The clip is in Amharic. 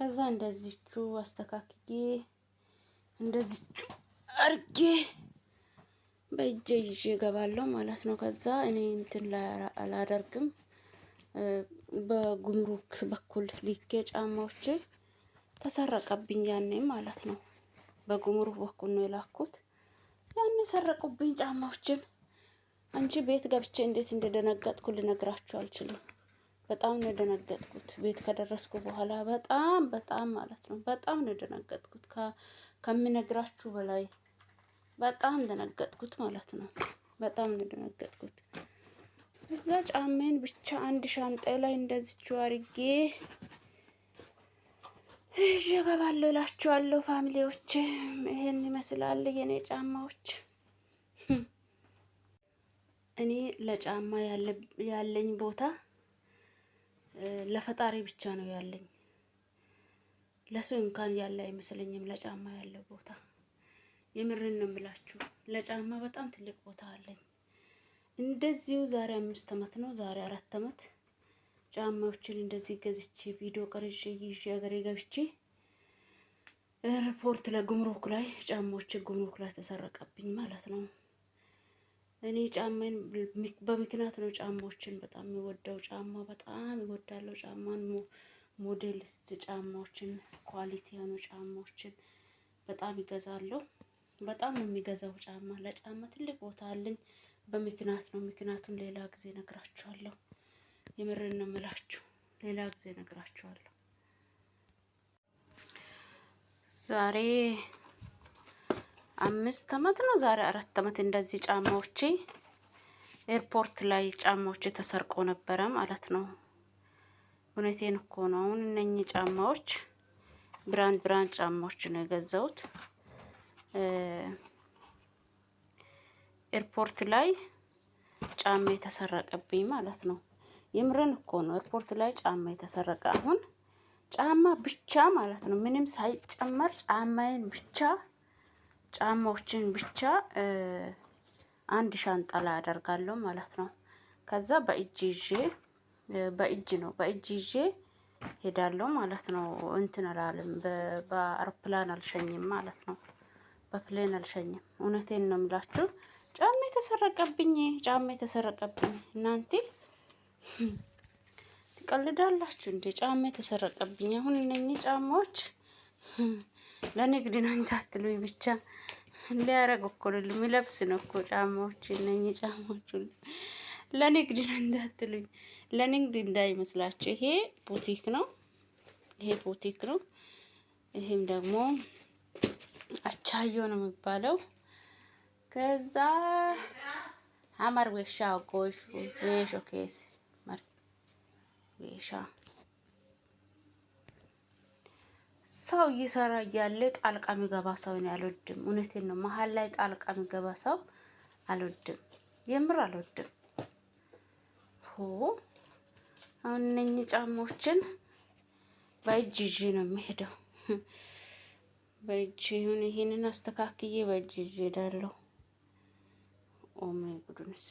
ከዛ እንደዚቹ አስተካክዬ እንደዚቹ አርጌ በእጄ ይዤ እገባለሁ ማለት ነው። ከዛ እኔ እንትን ላይ አላደርግም። በጉምሩክ በኩል ልኬ ጫማዎቼ ተሰረቀብኝ ያኔ ማለት ነው። በጉምሩክ በኩል ነው የላኩት። ያኔ ሰረቁብኝ ጫማዎችን። አንቺ ቤት ገብቼ እንዴት እንደደነገጥኩ ልነግራችሁ አልችልም። በጣም ነው የደነገጥኩት። ቤት ከደረስኩ በኋላ በጣም ማለት ነው በጣም ነው የደነገጥኩት። ከምነግራችሁ በላይ በጣም ደነገጥኩት ማለት ነው። በጣም ነው የደነገጥኩት። እዛ ጫማዬን ብቻ አንድ ሻንጣ ላይ እንደዚችው አድርጌ ይዤ እገባለሁ እላችኋለሁ። ፋሚሊዎቼ ይሄን ይመስላል የኔ ጫማዎች። እኔ ለጫማ ያለኝ ቦታ ለፈጣሪ ብቻ ነው ያለኝ። ለሰው እንኳን ያለ አይመስለኝም ለጫማ ያለው ቦታ። የምርን ነው የምላችሁ። ለጫማ በጣም ትልቅ ቦታ አለኝ። እንደዚሁ ዛሬ 5 አመት ነው ዛሬ 4 አመት ጫማዎችን እንደዚህ ገዝቼ ቪዲዮ ቀርጬ ይዤ ሀገሬ ገብቼ ኤርፖርት ለጉምሩክ ላይ ጫማዎች ጉምሩክ ላይ ተሰረቀብኝ ማለት ነው። እኔ ጫማን በምክንያት ነው ጫማዎችን በጣም የሚወደው ጫማ በጣም ይወዳለው ጫማን ሞዴሊስት ጫማዎችን ኳሊቲ የሆኑ ጫማዎችን በጣም ይገዛለሁ። በጣም ነው የሚገዛው ጫማ ለጫማ ትልቅ ቦታ አለኝ። በምክንያት ነው። ምክንያቱን ሌላ ጊዜ ነግራችኋለሁ። የምርን ነው የምላችሁ። ሌላ ጊዜ ነግራችኋለሁ። ዛሬ 5 አመት ነው ዛሬ 4 አመት እንደዚህ ጫማዎቼ ኤርፖርት ላይ ጫማዎቼ ተሰርቆ ነበረ ማለት ነው። እውነቴን እኮ ነው። አሁን እነኚህ ጫማዎች ብራንድ ጫማዎች ነው የገዛሁት። ኤርፖርት ላይ ጫማ የተሰረቀብኝ ማለት ነው። የምረን እኮ ነው። ኤርፖርት ላይ ጫማ የተሰረቀ አሁን ጫማ ብቻ ማለት ነው ምንም ሳይጨመር ጫማዬን ብቻ ጫማዎችን ብቻ አንድ ሻንጣ ላይ አደርጋለሁ ማለት ነው። ከዛ በእጅ ይዤ ሄዳለሁ ማለት ነው። እንትን አላለም በአውሮፕላን አልሸኝም ማለት ነው። በፕሌን አልሸኝም። እውነቴን ነው የምላችሁ። ጫማ የተሰረቀብኝ እናንተ ትቀልዳላችሁ እንዴ? ጫማ የተሰረቀብኝ አሁን እነኚህ ጫማዎች ለንግድ ነው እንዳትሉኝ ብቻ ሊያረግ እኮ ነው የሚለብስ ነው እኮ ጫማዎች እነኚህ ጫማዎች ለንግድ ነው እንዳትሉኝ፣ ለንግድ እንዳይመስላችሁ። ይሄ ቡቲክ ነው። ይሄም ደግሞ አቻዮ ነው የሚባለው። ከዛ አማር ወሻ ጎሽ ወሾ ኬስ ማር ወሻ ሰው እየሰራ እያለ ጣልቃ የሚገባ ሰው ነው አልወድም። እውነቴን ነው። መሀል ላይ ጣልቃ የሚገባ ሰው አልወድም። የምር አልወድም። አሁን እነኚህ ጫማዎችን በእጅ ይዤ ነው የምሄደው። በእጅ ይሁን ይሄንን አስተካክዬ በእጅ ይዤ እሄዳለሁ። ኦ ማይ ጉድነስ